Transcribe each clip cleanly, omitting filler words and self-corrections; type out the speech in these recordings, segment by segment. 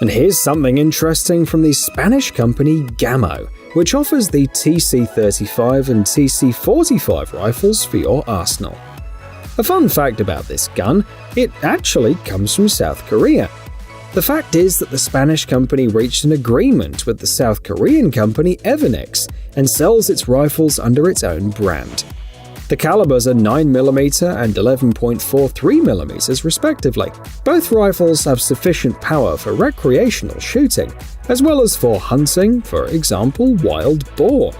And here's something interesting from the Spanish company Gammo, which offers the TC-35 and TC-45 rifles for your arsenal. A fun fact about this gun, it actually comes from South Korea. The fact is that the Spanish company reached an agreement with the South Korean company Evanix and sells its rifles under its own brand. The calibers are 9mm and 11.43mm respectively. Both rifles have sufficient power for recreational shooting, as well as for hunting, for example, wild boar.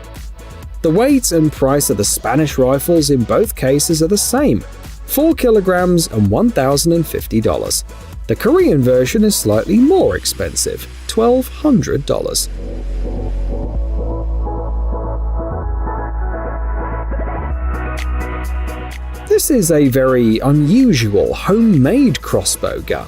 The weight and price of the Spanish rifles in both cases are the same, 4 kilograms and $1,050. The Korean version is slightly more expensive, $1,200. This is a very unusual homemade crossbow gun.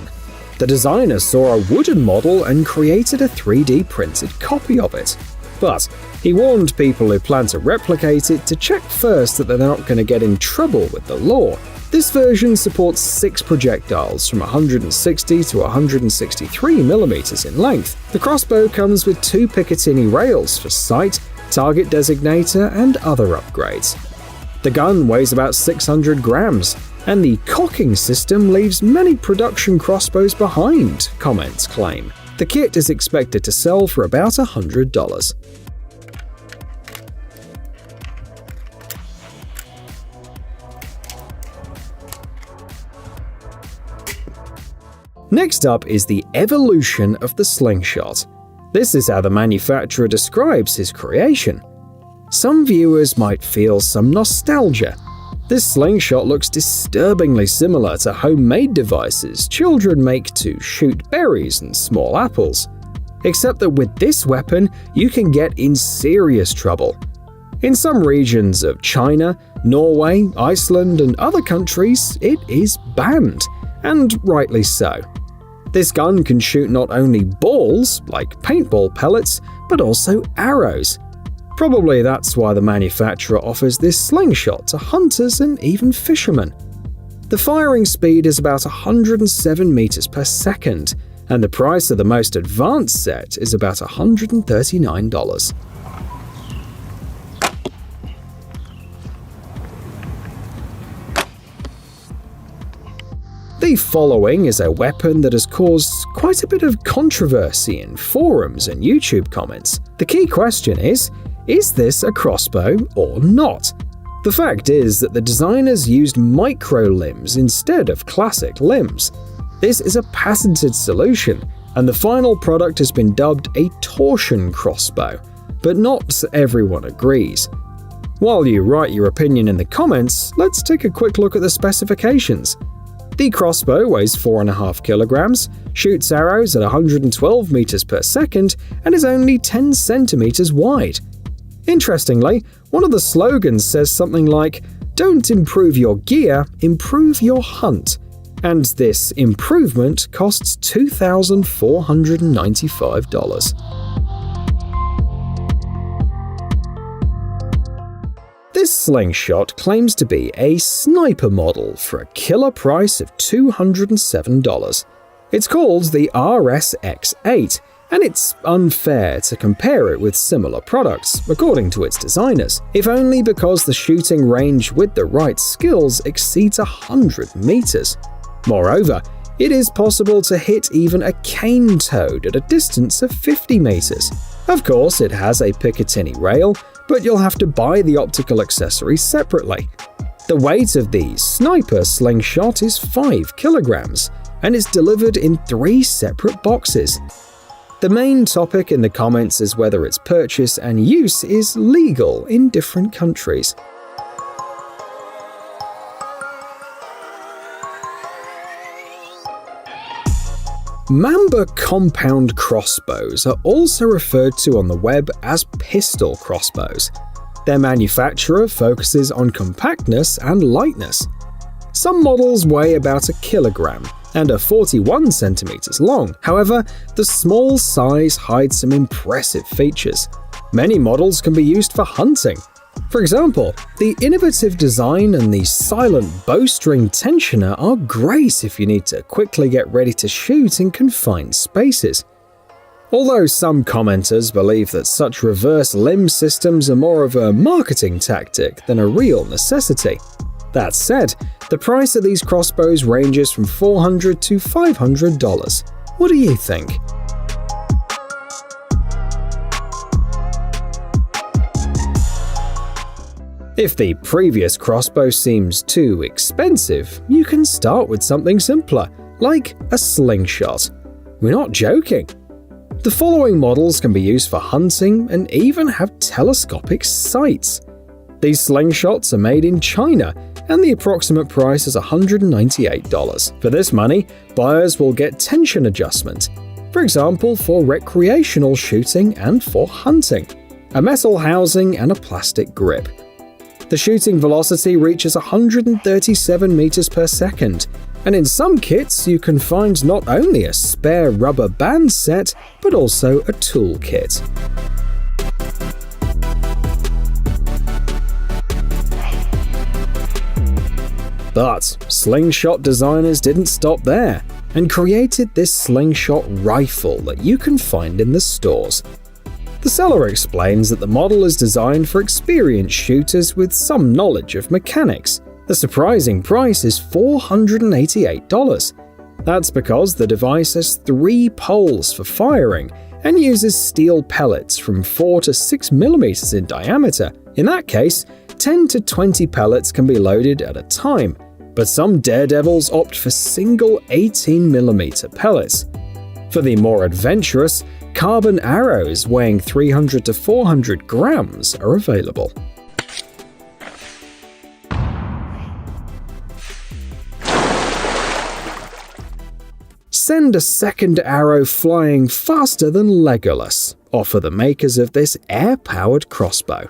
The designer saw a wooden model and created a 3D printed copy of it. But he warned people who plan to replicate it to check first that they're not going to get in trouble with the law. This version supports 6 projectiles from 160 to 163mm in length. The crossbow comes with 2 Picatinny rails for sight, target designator, and other upgrades. The gun weighs about 600 grams, and the cocking system leaves many production crossbows behind, comments claim. The kit is expected to sell for about $100. Next up is the evolution of the slingshot. This is how the manufacturer describes his creation. Some viewers might feel some nostalgia. This slingshot looks disturbingly similar to homemade devices children make to shoot berries and small apples. Except that with this weapon, you can get in serious trouble. In some regions of China, Norway, Iceland, and other countries, it is banned, and rightly so. This gun can shoot not only balls, like paintball pellets, but also arrows. Probably that's why the manufacturer offers this slingshot to hunters and even fishermen. The firing speed is about 107 meters per second, and the price of the most advanced set is about $139. The following is a weapon that has caused quite a bit of controversy in forums and YouTube comments. The key question is this a crossbow or not? The fact is that the designers used micro limbs instead of classic limbs. This is a patented solution, and the final product has been dubbed a torsion crossbow, but not everyone agrees. While you write your opinion in the comments, let's take a quick look at the specifications. The crossbow weighs 4.5 kilograms, shoots arrows at 112 meters per second, and is only 10 centimeters wide. Interestingly, one of the slogans says something like, "Don't improve your gear, improve your hunt." And this improvement costs $2,495. This slingshot claims to be a sniper model for a killer price of $207. It's called the RSX-8, and it's unfair to compare it with similar products, according to its designers, if only because the shooting range with the right skills exceeds 100 meters. Moreover, it is possible to hit even a cane toad at a distance of 50 meters. Of course, it has a Picatinny rail, but you'll have to buy the optical accessories separately. The weight of the sniper slingshot is 5 kilograms, and is delivered in 3 separate boxes. The main topic in the comments is whether its purchase and use is legal in different countries. Mamba compound crossbows are also referred to on the web as pistol crossbows. Their manufacturer focuses on compactness and lightness. Some models weigh about a kilogram and are 41 centimeters long. However, the small size hides some impressive features. Many models can be used for hunting. For example, the innovative design and the silent bowstring tensioner are great if you need to quickly get ready to shoot in confined spaces. Although some commenters believe that such reverse limb systems are more of a marketing tactic than a real necessity. That said, the price of these crossbows ranges from $400 to $500. What do you think? If the previous crossbow seems too expensive, you can start with something simpler, like a slingshot. We're not joking. The following models can be used for hunting and even have telescopic sights. These slingshots are made in China, and the approximate price is $198. For this money, buyers will get tension adjustment, for example for recreational shooting and for hunting, a metal housing and a plastic grip. The shooting velocity reaches 137 meters per second, and in some kits you can find not only a spare rubber band set, but also a tool kit. But slingshot designers didn't stop there, and created this slingshot rifle that you can find in the stores. The seller explains that the model is designed for experienced shooters with some knowledge of mechanics. The surprising price is $488. That's because the device has 3 poles for firing and uses steel pellets from 4 to 6 millimeters in diameter. In that case, 10 to 20 pellets can be loaded at a time, but some daredevils opt for single 18mm pellets. For the more adventurous, carbon arrows weighing 300 to 400 grams are available. Send a second arrow flying faster than Legolas, offer the makers of this air-powered crossbow.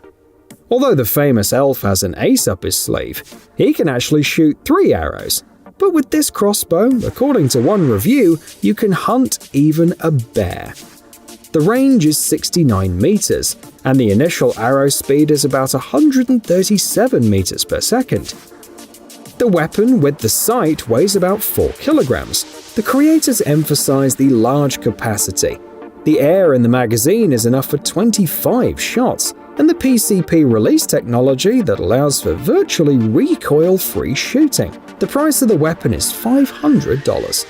Although the famous elf has an ace up his sleeve, he can actually shoot 3 arrows. But with this crossbow, according to one review, you can hunt even a bear. The range is 69 meters, and the initial arrow speed is about 137 meters per second. The weapon with the sight weighs about 4 kilograms. The creators emphasize the large capacity. The air in the magazine is enough for 25 shots, and the PCP release technology that allows for virtually recoil-free shooting. The price of the weapon is $500.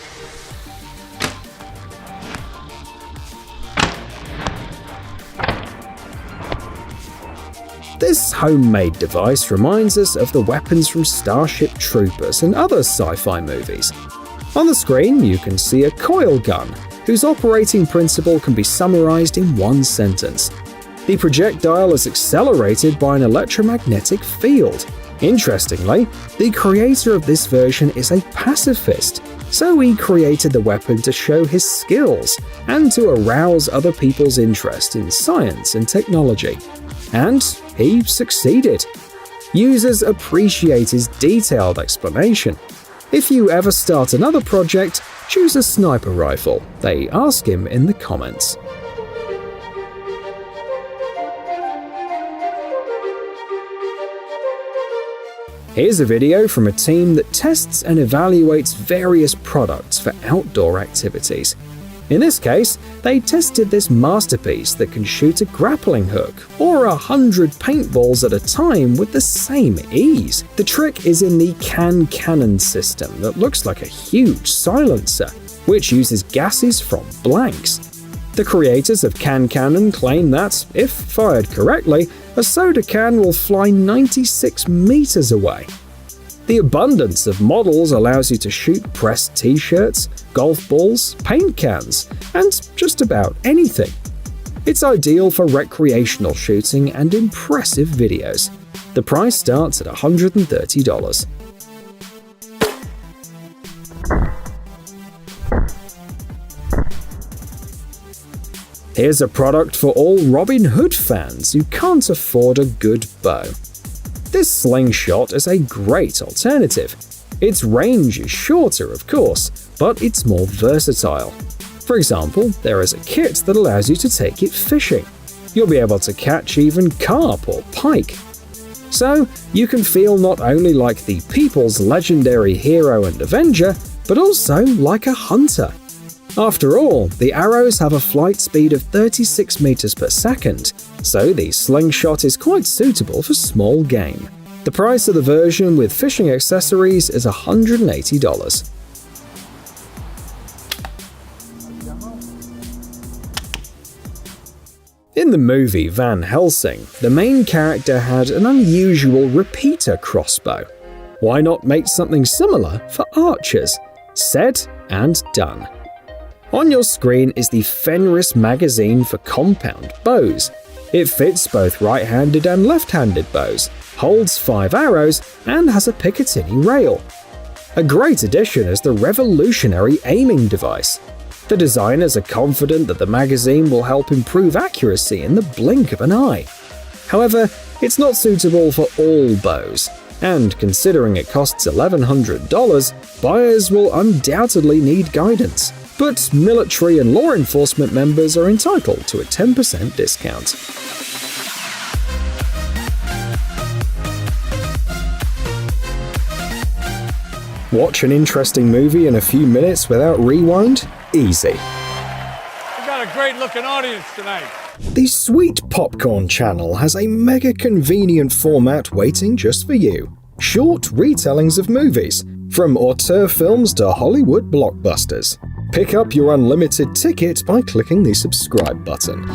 This homemade device reminds us of the weapons from Starship Troopers and other sci-fi movies. On the screen, you can see a coil gun, whose operating principle can be summarized in one sentence. The projectile is accelerated by an electromagnetic field. Interestingly, the creator of this version is a pacifist, so he created the weapon to show his skills and to arouse other people's interest in science and technology. And he succeeded. Users appreciate his detailed explanation. If you ever start another project, choose a sniper rifle, they ask him in the comments. Here's a video from a team that tests and evaluates various products for outdoor activities. In this case, they tested this masterpiece that can shoot a grappling hook or 100 paintballs at a time with the same ease. The trick is in the cannon system that looks like a huge silencer, which uses gases from blanks. The creators of cannon claim that, if fired correctly, a soda can will fly 96 meters away. The abundance of models allows you to shoot pressed t-shirts, golf balls, paint cans, and just about anything. It's ideal for recreational shooting and impressive videos. The price starts at $130. Here's a product for all Robin Hood fans who can't afford a good bow. This slingshot is a great alternative. Its range is shorter, of course, but it's more versatile. For example, there is a kit that allows you to take it fishing. You'll be able to catch even carp or pike. So, you can feel not only like the people's legendary hero and avenger, but also like a hunter. After all, the arrows have a flight speed of 36 meters per second, so the slingshot is quite suitable for small game. The price of the version with fishing accessories is $180. In the movie Van Helsing, the main character had an unusual repeater crossbow. Why not make something similar for archers? Said and done. On your screen is the Fenris magazine for compound bows. It fits both right-handed and left-handed bows, holds 5 arrows, and has a Picatinny rail. A great addition is the revolutionary aiming device. The designers are confident that the magazine will help improve accuracy in the blink of an eye. However, it's not suitable for all bows, and considering it costs $1,100, buyers will undoubtedly need guidance. But military and law enforcement members are entitled to a 10% discount. Watch an interesting movie in a few minutes without rewind? Easy. We got a great-looking audience tonight. The Sweet Popcorn channel has a mega convenient format waiting just for you. Short retellings of movies, from auteur films to Hollywood blockbusters. Pick up your unlimited ticket by clicking the subscribe button.